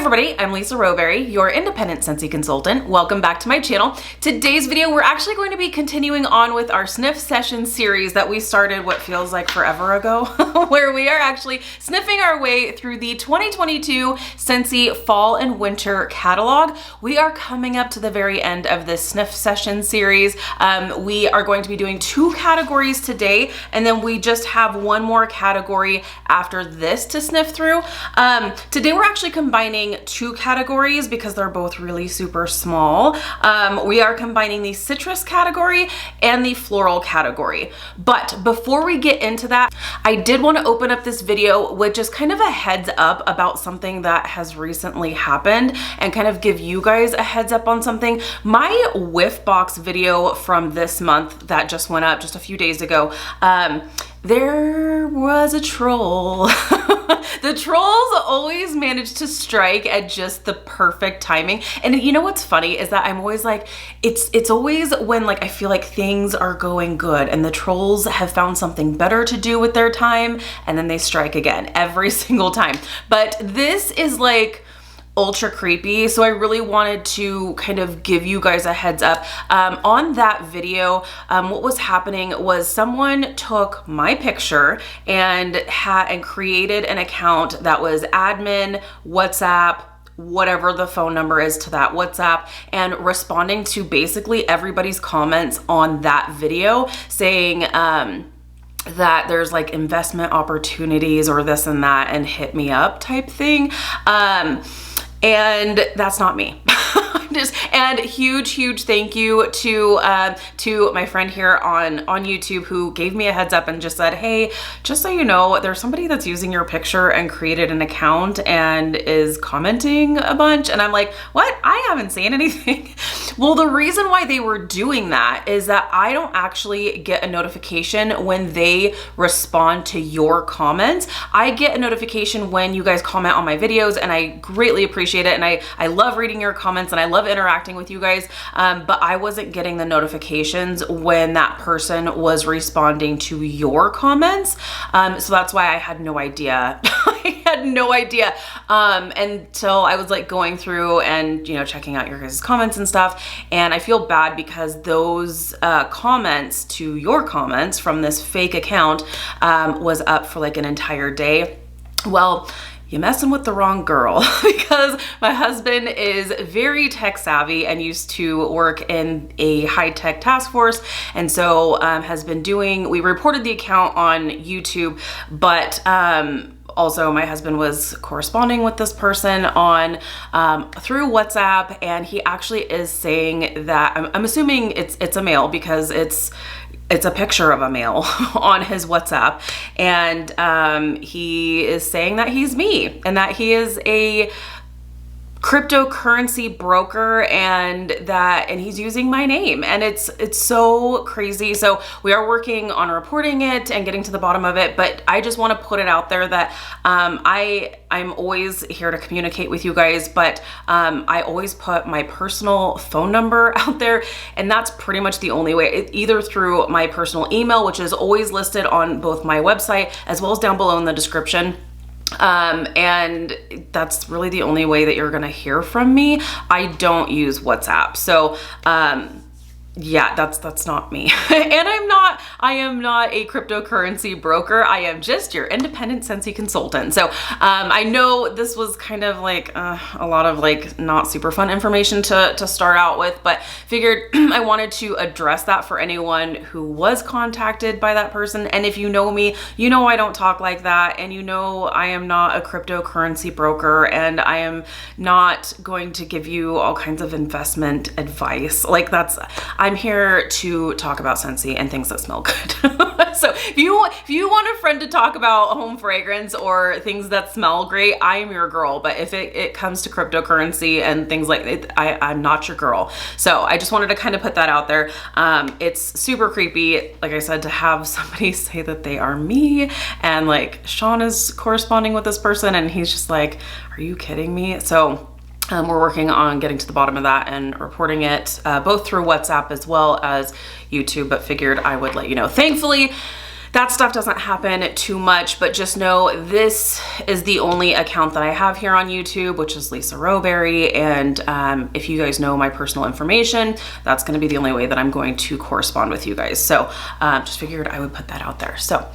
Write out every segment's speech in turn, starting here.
everybody, I'm Lisa Rowberry, your independent Scentsy consultant. Welcome back to my channel. Today's video, we're actually going to be continuing on with our sniff session series that we started what feels like forever ago, where we are actually sniffing our way through the 2022 Scentsy Fall and Winter catalog. We are coming up to the very end of this sniff session series. We are going to be doing 2 categories today, and then we just have one more category after this to sniff through. Today we're actually combining 2 categories because they're both really super small. We are combining the citrus category and the floral category. But before we get into that, I did want to open up this video with just kind of a heads up about something that has recently happened and kind of give you guys a heads up on something. My whiff box video from this month that just went up just a few days ago, there was a troll. The trolls always manage to strike at just the perfect timing. And you know what's funny is that I'm always like, it's always when like I feel like things are going good and the trolls have found something better to do with their time, and then they strike again every single time. But this is like ultra creepy, so I really wanted to kind of give you guys a heads up. On that video, what was happening was someone took my picture and created an account that was admin, WhatsApp, whatever the phone number is to that WhatsApp, and responding to basically everybody's comments on that video saying, that there's like investment opportunities or this and that and hit me up type thing. And that's not me. And huge thank you to my friend here on YouTube who gave me a heads up and just said, hey, just so you know, there's somebody that's using your picture and created an account and is commenting a bunch. And I'm like, what? I haven't seen anything. Well, the reason why they were doing that is that I don't actually get a notification when they respond to your comments. I get a notification when you guys comment on my videos, and I greatly appreciate it. And I love reading your comments and I love interacting with you guys, but I wasn't getting the notifications when that person was responding to your comments. So that's why I had no idea. I had no idea until I was like going through and, you know, checking out your guys' comments and stuff. And I feel bad because those comments to your comments from this fake account was up for like an entire day. Well, you're messing with the wrong girl, because my husband is very tech savvy and used to work in a high-tech task force, and so we reported the account on YouTube, but also my husband was corresponding with this person on through WhatsApp, and he actually is saying that, I'm assuming it's a male because it's a picture of a male on his WhatsApp, and he is saying that he's me and that he is a cryptocurrency broker and he's using my name, and it's so crazy. So we are working on reporting it and getting to the bottom of it, but I just want to put it out there that I'm always here to communicate with you guys, but I always put my personal phone number out there, and that's pretty much the only way, either through my personal email, which is always listed on both my website as well as down below in the description. And that's really the only way that you're gonna hear from me. I don't use WhatsApp. So, yeah, that's not me. And I am not a cryptocurrency broker. I am just your independent Scentsy consultant. So I know this was kind of like a lot of like not super fun information to start out with, but figured I wanted to address that for anyone who was contacted by that person. And if you know me, you know I don't talk like that, and you know I am not a cryptocurrency broker, and I am not going to give you all kinds of investment advice. Like I'm here to talk about Scentsy and things that smell good. So if you want a friend to talk about home fragrance or things that smell great, I am your girl. But if it comes to cryptocurrency and things like it, I'm not your girl. So I just wanted to kind of put that out there. It's super creepy, like I said, to have somebody say that they are me, and like Shawn is corresponding with this person and he's just like, are you kidding me? So we're working on getting to the bottom of that and reporting it both through WhatsApp as well as YouTube, but figured I would let you know. Thankfully, that stuff doesn't happen too much, but just know this is the only account that I have here on YouTube, which is Lisa Rowberry. And if you guys know my personal information, that's going to be the only way that I'm going to correspond with you guys. So just figured I would put that out there. So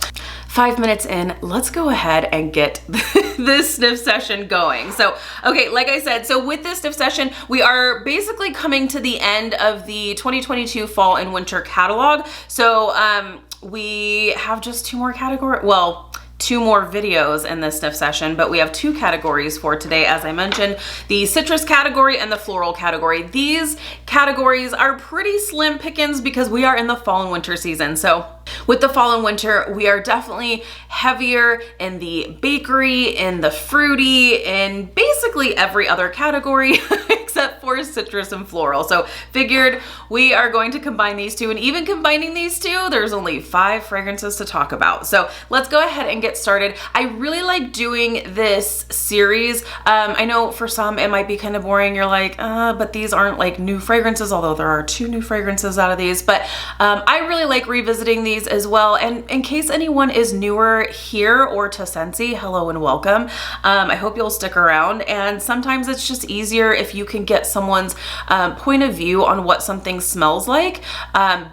5 minutes in, let's go ahead and get this sniff session going. So, okay, like I said, so with this sniff session, we are basically coming to the end of the 2022 fall and winter catalog. So we have just two more videos in this sniff session, but we have two categories for today. As I mentioned, the citrus category and the floral category. These categories are pretty slim pickings because we are in the fall and winter season. So with the fall and winter, we are definitely heavier in the bakery, in the fruity, in basically every other category except for citrus and floral. So figured we are going to combine these two, and even combining these two, there's only 5 fragrances to talk about. So let's go ahead and get started. I really like doing this series. I know for some it might be kind of boring. You're like, but these aren't like new fragrances, although there are 2 new fragrances out of these. But I really like revisiting these as well. And in case anyone is newer here or to Scentsy, hello and welcome. I hope you'll stick around. And sometimes it's just easier if you can get someone's point of view on what something smells like,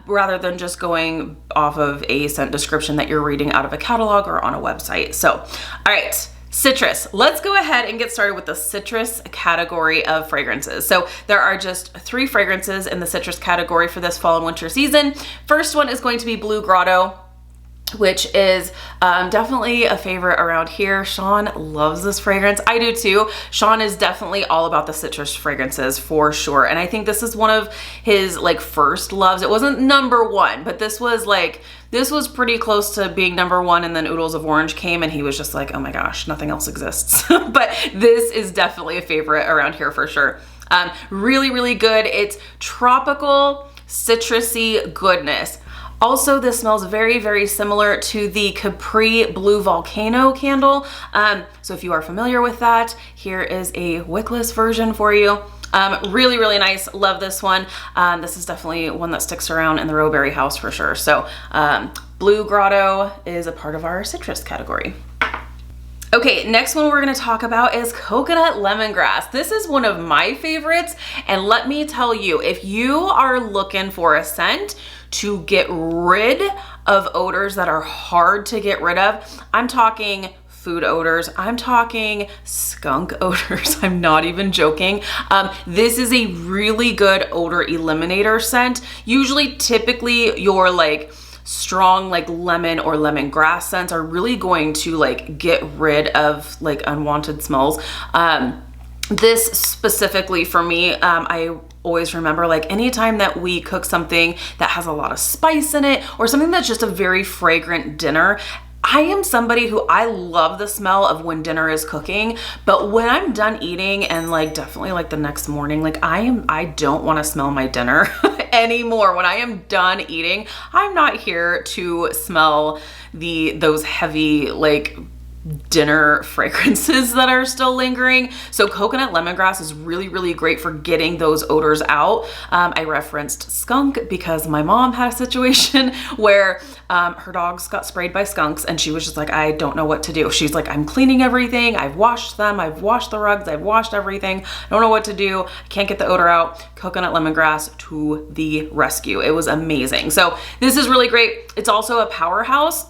rather than just going off of a scent description that you're reading out of a catalog or on a website. So, all right. Citrus. Let's go ahead and get started with the citrus category of fragrances. So there are just 3 fragrances in the citrus category for this fall and winter season. First one is going to be Blue Grotto, which is definitely a favorite around here. Shawn loves this fragrance. I do too. Shawn is definitely all about the citrus fragrances for sure. And I think this is one of his like first loves. It wasn't number 1, but this was pretty close to being number 1, and then Oodles of Orange came and he was just like, oh my gosh, nothing else exists. But this is definitely a favorite around here for sure. Really, really good. It's tropical, citrusy goodness. Also, this smells very, very similar to the Capri Blue Volcano candle. So if you are familiar with that, here is a wickless version for you. Really, really nice. Love this one. This is definitely one that sticks around in the Rowberry house for sure. So Blue Grotto is a part of our citrus category. Okay, next one we're gonna talk about is Coconut Lemongrass. This is one of my favorites, and let me tell you, if you are looking for a scent to get rid of odors that are hard to get rid of, I'm talking food odors, I'm talking skunk odors, I'm not even joking. This is a really good odor eliminator scent. Usually, typically, your like strong like lemon or lemongrass scents are really going to like get rid of like unwanted smells. This specifically for me, I always remember like anytime that we cook something that has a lot of spice in it, or something that's just a very fragrant dinner, I am somebody who I love the smell of when dinner is cooking, but when I'm done eating and like definitely like the next morning, like I don't want to smell my dinner anymore. When I am done eating, I'm not here to smell those heavy like dinner fragrances that are still lingering. So coconut lemongrass is really, really great for getting those odors out. I referenced skunk because my mom had a situation where her dogs got sprayed by skunks, and she was just like, I don't know what to do. She's like, I'm cleaning everything. I've washed them. I've washed the rugs. I've washed everything. I don't know what to do. I can't get the odor out. Coconut lemongrass to the rescue. It was amazing. So this is really great. It's also a powerhouse.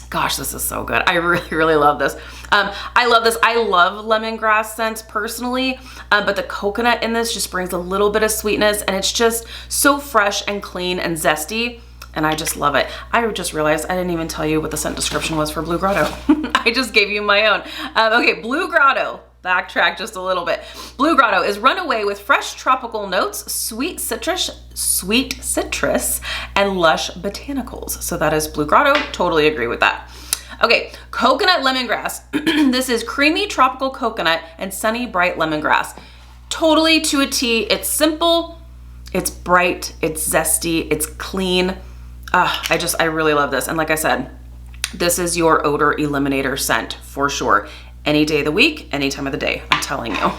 Gosh, this is so good. I really, really love this. I love this. I love lemongrass scents personally, but the coconut in this just brings a little bit of sweetness, and it's just so fresh and clean and zesty, and I just love it. I just realized I didn't even tell you what the scent description was for Blue Grotto. I just gave you my own. Okay, Blue Grotto. Backtrack just a little bit. Blue Grotto is run away with fresh tropical notes, sweet citrus, and lush botanicals. So that is Blue Grotto. Totally agree with that. Okay, coconut lemongrass. This is creamy tropical coconut and sunny bright lemongrass. Totally to a T. It's simple, it's bright, it's zesty, it's clean. I really love this. And like I said, this is your odor eliminator scent for sure. Any day of the week, any time of the day, I'm telling you.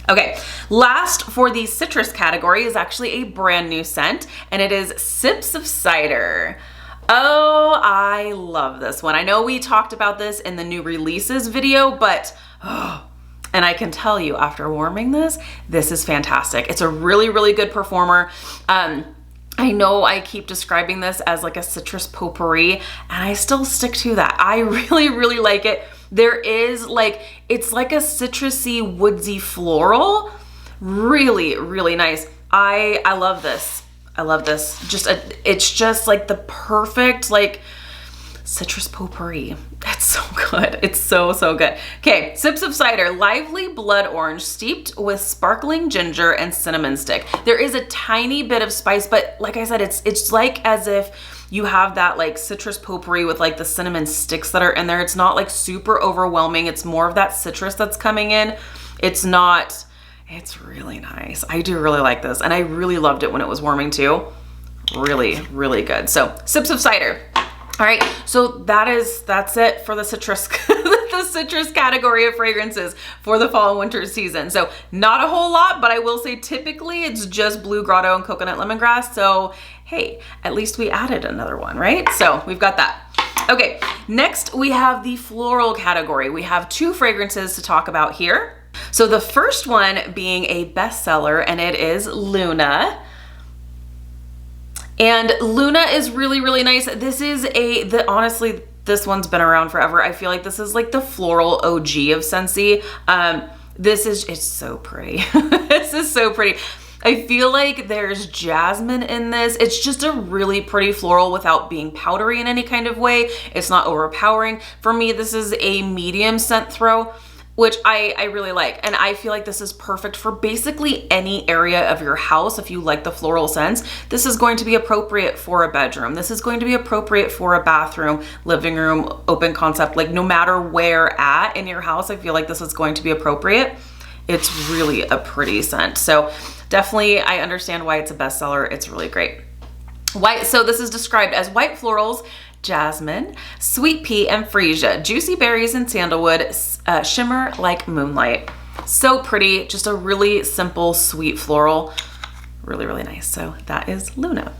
Okay, last for the citrus category is actually a brand new scent, and it is Sips of Cider. Oh, I love this one. I know we talked about this in the new releases video, but and I can tell you after warming this is fantastic. It's a really, really good performer. I know I keep describing this as like a citrus potpourri, and I still stick to that. I really, really like it. There is like, it's like a citrusy, woodsy floral. Really, really nice. I love this. I love this. It's just like the perfect like citrus potpourri. That's so good. It's so, so good. Okay, sips of cider, lively blood orange steeped with sparkling ginger and cinnamon stick. There is a tiny bit of spice, but like I said, it's like as if you have that like citrus potpourri with like the cinnamon sticks that are in there. It's not like super overwhelming. It's more of that citrus that's coming in. It's really nice. I do really like this, and I really loved it when it was warming too. Really, really good. So sips of cider. All right, so that's it for the citrus, the citrus category of fragrances for the fall and winter season. So not a whole lot, but I will say typically it's just Blue Grotto and Coconut Lemongrass. So hey, at least we added another one, right? So we've got that. Okay, next we have the floral category. We have 2 fragrances to talk about here. So the first one being a bestseller, and it is Luna. And Luna is really, really nice. This is honestly, this one's been around forever. I feel like this is like the floral OG of Scentsy. It's so pretty. This is so pretty. I feel like there's jasmine in this. It's just a really pretty floral without being powdery in any kind of way. It's not overpowering. For me, this is a medium scent throw, which I really like. And I feel like this is perfect for basically any area of your house. If you like the floral scents, this is going to be appropriate for a bedroom. This is going to be appropriate for a bathroom, living room, open concept. Like no matter where at in your house, I feel like this is going to be appropriate. It's really a pretty scent. So definitely I understand why it's a bestseller. It's really great. So this is described as white florals, jasmine, sweet pea, and freesia, juicy berries and sandalwood, shimmer like moonlight. So pretty, just a really simple, sweet floral. Really, really nice. So that is Luna.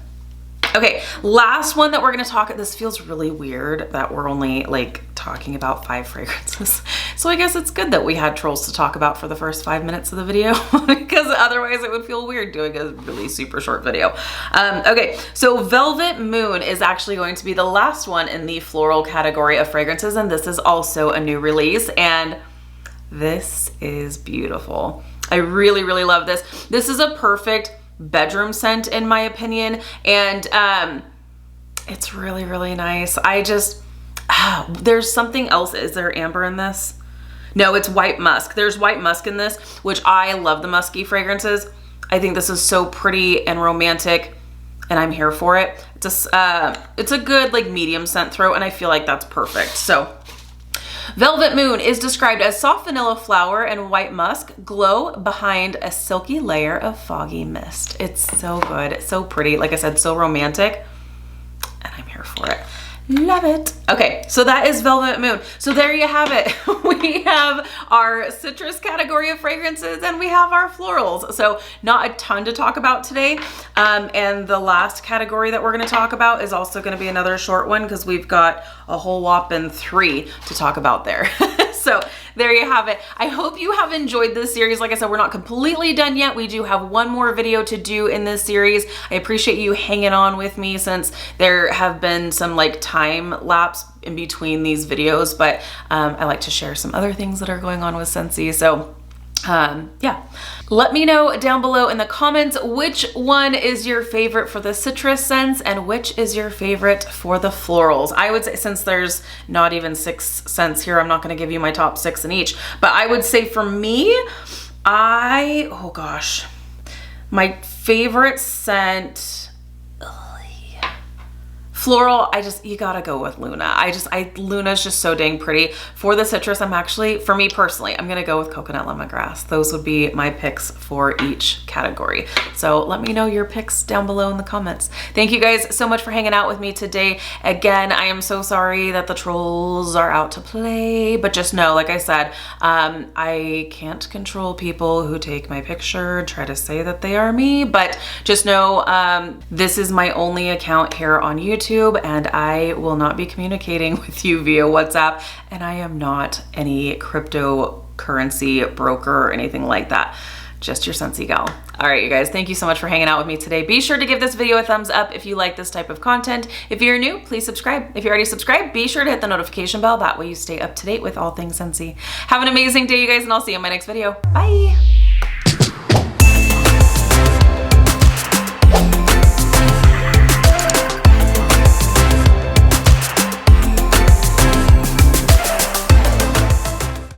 Okay, last one that we're gonna talk, this feels really weird that we're only like talking about 5 fragrances. So I guess it's good that we had trolls to talk about for the first 5 minutes of the video because otherwise it would feel weird doing a really super short video. Okay, so Velvet Moon is actually going to be the last one in the floral category of fragrances, and this is also a new release, and this is beautiful. I really, really love this. This is a perfect bedroom scent in my opinion, and it's really, really nice. There's something else. Is there amber in this? No, it's white musk. There's white musk in this, which I love the musky fragrances. I think this is so pretty and romantic, and I'm here for it. It's a good like medium scent throw, and I feel like that's perfect. So Velvet Moon is described as soft vanilla flower and white musk glow behind a silky layer of foggy mist. It's so good. It's so pretty. Like I said, so romantic, and I'm here for it. Love it. Okay, so that is Velvet Moon. So there you have it. We have our citrus category of fragrances and we have our florals. So not a ton to talk about today. And the last category that we're going to talk about is also going to be another short one because we've got a whole whopping 3 to talk about there. So there you have it. I hope you have enjoyed this series. Like I said, we're not completely done yet. We do have one more video to do in this series. I appreciate you hanging on with me since there have been some like time lapse in between these videos, but I like to share some other things that are going on with Scentsy. So yeah, let me know down below in the comments which one is your favorite for the citrus scents and which is your favorite for the florals. I would say, since there's not even 6 scents here, I'm not going to give you my top 6 in each, but I would say for me, oh gosh, my favorite scent, floral, you gotta go with Luna. Luna's just so dang pretty. For the citrus, for me personally, I'm gonna go with Coconut Lemongrass. Those would be my picks for each category. So let me know your picks down below in the comments. Thank you guys so much for hanging out with me today. Again, I am so sorry that the trolls are out to play, but just know, like I said, I can't control people who take my picture and try to say that they are me, but just know this is my only account here on YouTube. YouTube, and I will not be communicating with you via WhatsApp, and I am not any cryptocurrency broker or anything like that. Just your Scentsy gal. All right, you guys, thank you so much for hanging out with me today. Be sure to give this video a thumbs up if you like this type of content. If you're new, please subscribe. If you're already subscribed, be sure to hit the notification bell. That way you stay up to date with all things Scentsy. Have an amazing day, you guys, and I'll see you in my next video. Bye.